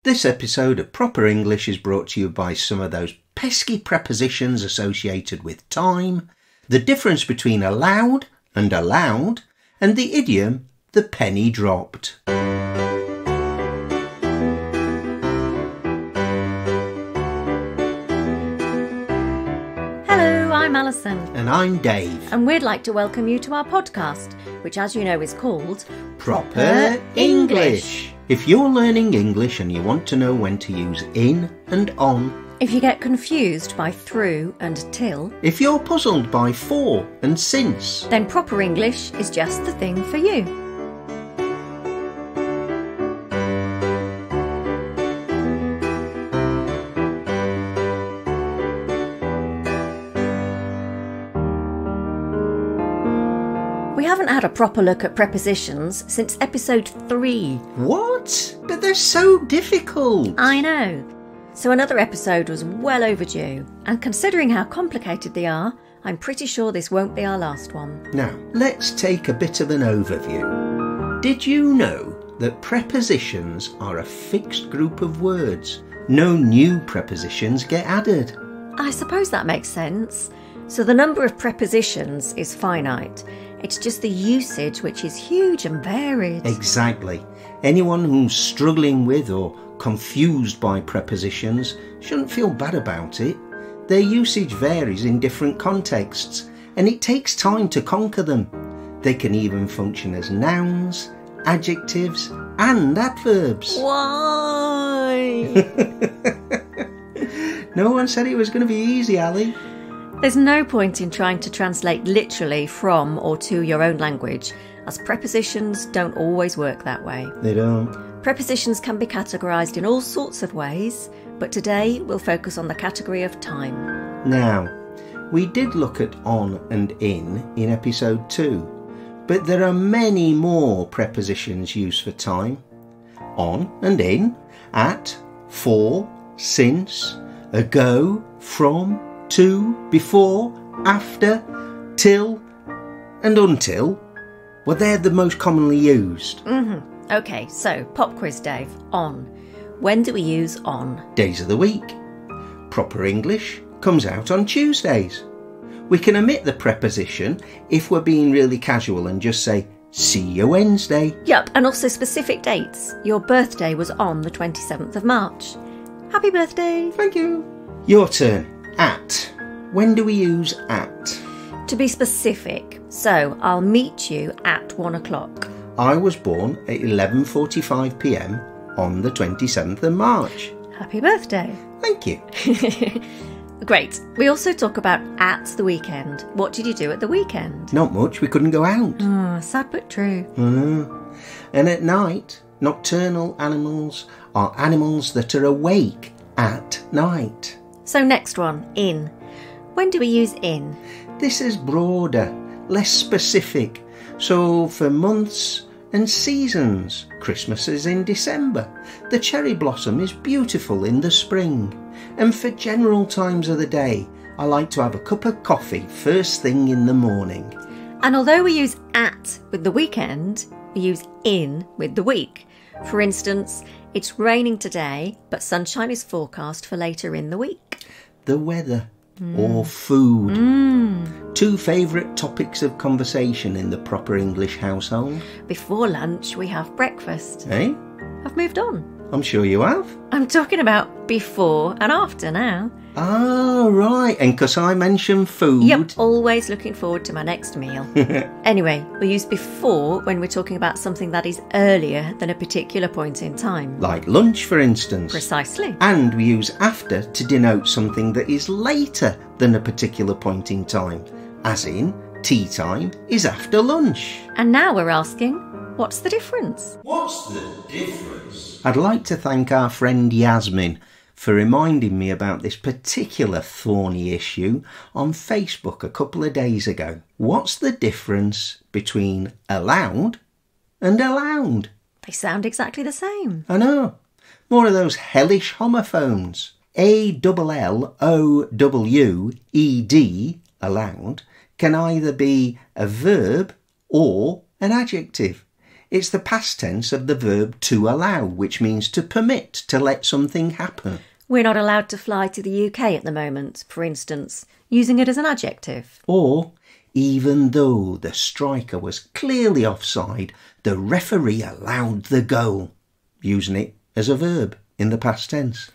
This episode of Proper English is brought to you by some of those pesky prepositions associated with time, the difference between allowed and allowed, and the idiom, the penny dropped. Hello, I'm Alison. And I'm Dave. And we'd like to welcome you to our podcast, which as you know is called Proper English. If you're learning English and you want to know when to use in and on, if you get confused by through and till, if you're puzzled by for and since, then Proper English is just the thing for you. We haven't had a proper look at prepositions since episode 3. What? But they're so difficult. I know. So another episode was well overdue, and considering how complicated they are, I'm pretty sure this won't be our last one. Now, let's take a bit of an overview. Did you know that prepositions are a fixed group of words? No new prepositions get added. I suppose that makes sense. So the number of prepositions is finite. It's just the usage which is huge and varied. Exactly. Anyone who's struggling with or confused by prepositions shouldn't feel bad about it. Their usage varies in different contexts, and it takes time to conquer them. They can even function as nouns, adjectives, and adverbs. Why? No one said it was going to be easy, Ali. There's no point in trying to translate literally from or to your own language, as prepositions don't always work that way. They don't. Prepositions can be categorised in all sorts of ways, but today we'll focus on the category of time. Now, we did look at on and in episode 2, but there are many more prepositions used for time. On and in, at, for, since, ago, from, to, before, after, till, and until. Well, they're the most commonly used. OK, so pop quiz, Dave. On. When do we use on? Days of the week. Proper English comes out on Tuesdays. We can omit the preposition if we're being really casual and just say, see you Wednesday. Yup, and also specific dates. Your birthday was on the 27th of March. Happy birthday. Thank you. Your turn. At. When do we use at? To be specific, so I'll meet you at 1 o'clock. I was born at 11:45 p.m. on the 27th of March. Happy birthday. Thank you. Great. We also talk about at the weekend. What did you do at the weekend? Not much, we couldn't go out. Sad but true. And at night, nocturnal animals are animals that are awake at night. So next one, in. When do we use in? This is broader, less specific. So for months and seasons, Christmas is in December. The cherry blossom is beautiful in the spring. And for general times of the day, I like to have a cup of coffee first thing in the morning. And although we use at with the weekend, we use in with the week. For instance, it's raining today, but sunshine is forecast for later in the week. The weather or food. Two favourite topics of conversation in the Proper English household. Before lunch, we have breakfast. Eh? I've moved on. I'm sure you have. I'm talking about before and after now. Ah, right. And because I mentioned food. Yep, always looking forward to my next meal. Anyway, we use before when we're talking about something that is earlier than a particular point in time. Like lunch, for instance. Precisely. And we use after to denote something that is later than a particular point in time. As in, tea time is after lunch. And now we're asking, what's the difference? What's the difference? I'd like to thank our friend Yasmin for reminding me about this particular thorny issue on Facebook a couple of days ago. What's the difference between allowed and allowed? They sound exactly the same. I know. More of those hellish homophones. A-L-L-O-W-E-D, allowed, can either be a verb or an adjective. It's the past tense of the verb to allow, which means to permit, to let something happen. We're not allowed to fly to the UK at the moment, for instance, using it as an adjective. Or, even though the striker was clearly offside, the referee allowed the goal, using it as a verb in the past tense.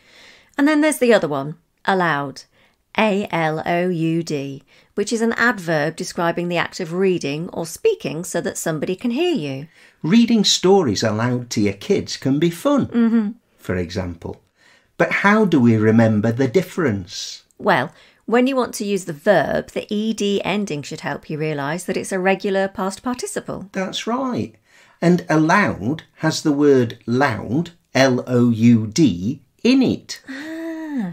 And then there's the other one, aloud, A-L-O-U-D, which is an adverb describing the act of reading or speaking so that somebody can hear you. Reading stories aloud to your kids can be fun, for example. But how do we remember the difference? Well, when you want to use the verb, the ed ending should help you realise that it's a regular past participle. That's right. And aloud has the word loud, L-O-U-D, in it,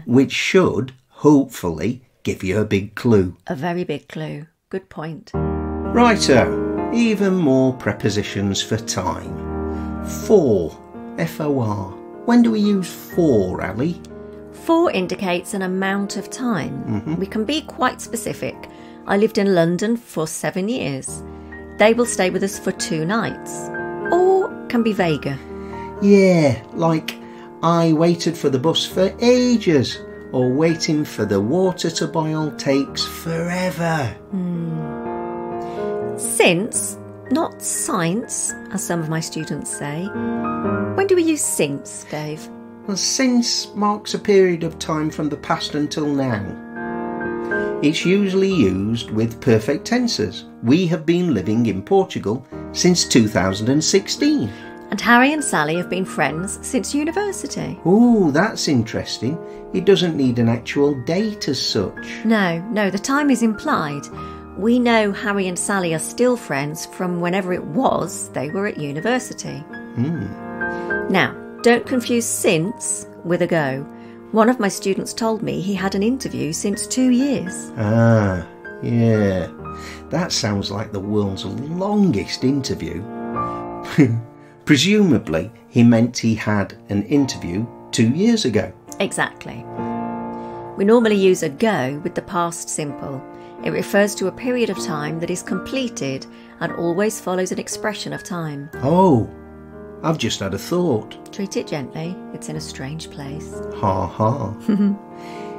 which should, hopefully, give you a big clue. A very big clue. Good point. Righto, even more prepositions for time. For, F-O-R. When do we use for, Ali? For indicates an amount of time. We can be quite specific. I lived in London for 7 years. They will stay with us for 2 nights. Or can be vaguer. Yeah, like I waited for the bus for ages, or waiting for the water to boil takes forever. Since, not since, as some of my students say. When do we use since, Dave? Well, since marks a period of time from the past until now. It's usually used with perfect tenses. We have been living in Portugal since 2016. And Harry and Sally have been friends since university. Oh, that's interesting. It doesn't need an actual date as such. No, the time is implied. We know Harry and Sally are still friends from whenever it was they were at university. Now, don't confuse since with ago. One of my students told me he had an interview since 2 years. Ah, yeah. That sounds like the world's longest interview. Presumably, he meant he had an interview 2 years ago. Exactly. We normally use ago with the past simple. It refers to a period of time that is completed and always follows an expression of time. Oh, I've just had a thought. Treat it gently. It's in a strange place. Ha ha.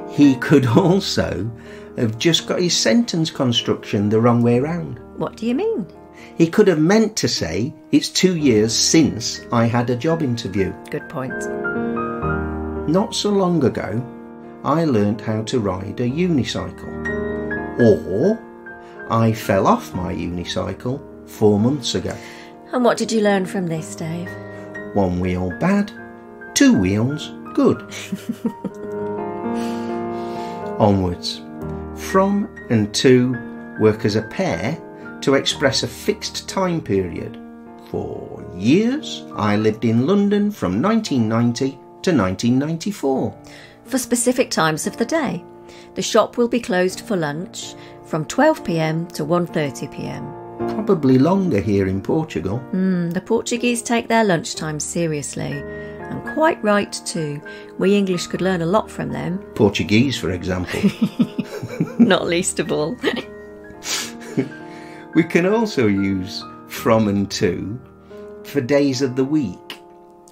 He could also have just got his sentence construction the wrong way round. What do you mean? He could have meant to say, it's 2 years since I had a job interview. Good point. Not so long ago, I learnt how to ride a unicycle. Or, I fell off my unicycle 4 months ago. And what did you learn from this, Dave? 1 wheel bad, 2 wheels good. Onwards. From and to work as a pair to express a fixed time period. For years, I lived in London from 1990 to 1994. For specific times of the day. The shop will be closed for lunch from 12 p.m. to 1:30 p.m. Probably longer here in Portugal. The Portuguese take their lunchtime seriously. And quite right too. We English could learn a lot from them. Portuguese, for example. Not least of all. We can also use from and to for days of the week.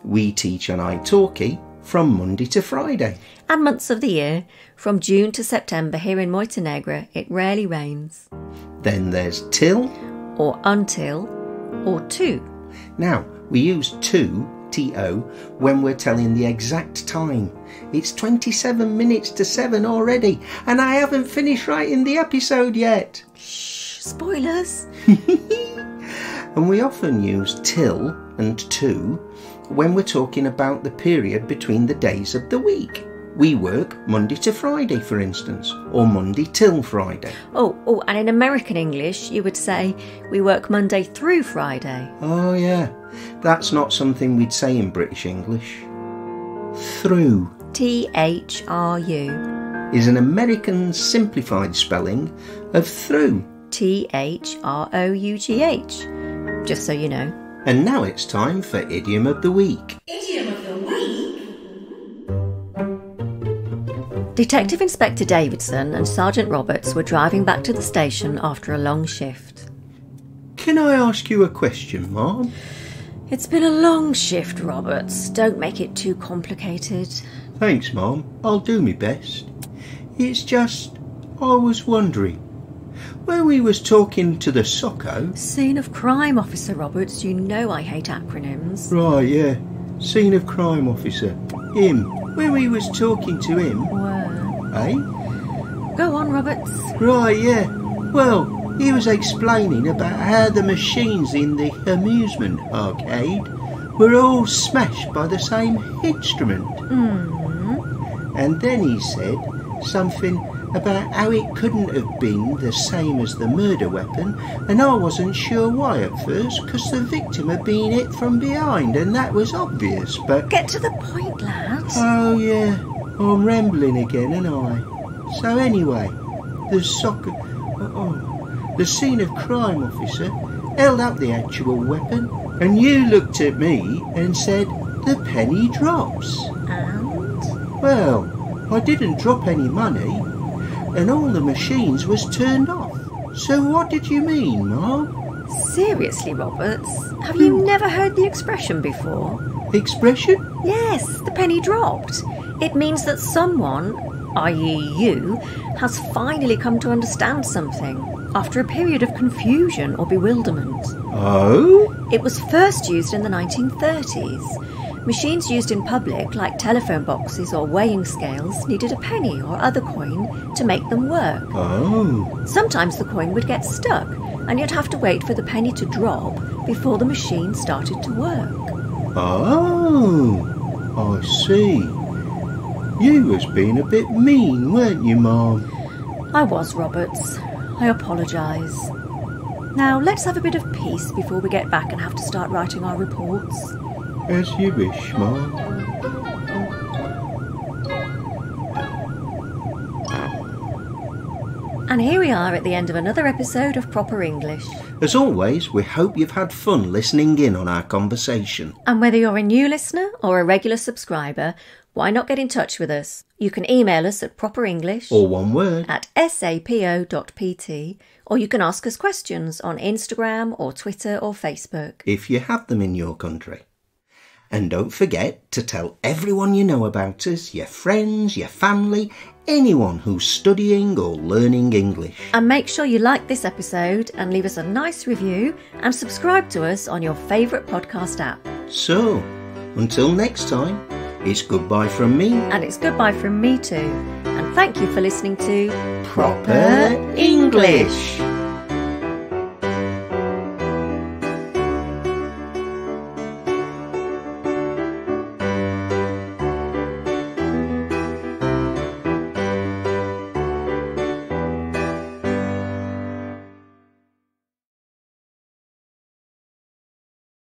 We teach on italki from Monday to Friday. And months of the year. From June to September here in Montenegro, it rarely rains. Then there's till. Or until. Or to. Now, we use to, T-O, when we're telling the exact time. It's 27 minutes to 7 already, and I haven't finished writing the episode yet. Shh, spoilers. And we often use till and to when we're talking about the period between the days of the week. We work Monday to Friday, for instance, or Monday till Friday. Oh, and in American English, you would say we work Monday through Friday. Oh, yeah. That's not something we'd say in British English. Through. T-H-R-U. Is an American simplified spelling of through. T-H-R-O-U-G-H. Just so you know. And now it's time for Idiom of the Week. Idiom of the Week? Detective Inspector Davidson and Sergeant Roberts were driving back to the station after a long shift. Can I ask you a question, Mom? It's been a long shift, Roberts. Don't make it too complicated. Thanks, Mum. I'll do my best. It's just, I was wondering, when we was talking to the socko... Scene of crime officer, Roberts. You know I hate acronyms. Right, yeah. Scene of crime officer. Him. When we was talking to him... Were. Eh? Go on, Roberts. Right, yeah. Well, he was explaining about how the machines in the amusement arcade were all smashed by the same instrument. And then he said something about how it couldn't have been the same as the murder weapon, and I wasn't sure why at first, because the victim had been hit from behind, and that was obvious, but... Get to the point, lad. Oh, yeah. I'm rambling again, ain't I? So anyway, the scene of crime officer held up the actual weapon, and you looked at me and said, the penny drops. And? Well, I didn't drop any money, and all the machines was turned off. So what did you mean, Mom? Seriously, Roberts? Have you never heard the expression before? Expression? Yes, the penny dropped. It means that someone, i.e. you, has finally come to understand something after a period of confusion or bewilderment. Oh? It was first used in the 1930s. Machines used in public, like telephone boxes or weighing scales, needed a penny or other coin to make them work. Oh. Sometimes the coin would get stuck, and you'd have to wait for the penny to drop before the machine started to work. Oh, I see. You was being a bit mean, weren't you, Mom? I was, Roberts. I apologise. Now, let's have a bit of peace before we get back and have to start writing our reports. As you wish, Mom. And here we are at the end of another episode of Proper English. As always, we hope you've had fun listening in on our conversation. And whether you're a new listener or a regular subscriber, why not get in touch with us? You can email us at properenglish, or one word, at sapo.pt, or you can ask us questions on Instagram or Twitter or Facebook, if you have them in your country. And don't forget to tell everyone you know about us, your friends, your family, anyone who's studying or learning English. And make sure you like this episode and leave us a nice review and subscribe to us on your favourite podcast app. So, until next time, it's goodbye from me. And it's goodbye from me too. And thank you for listening to Proper English.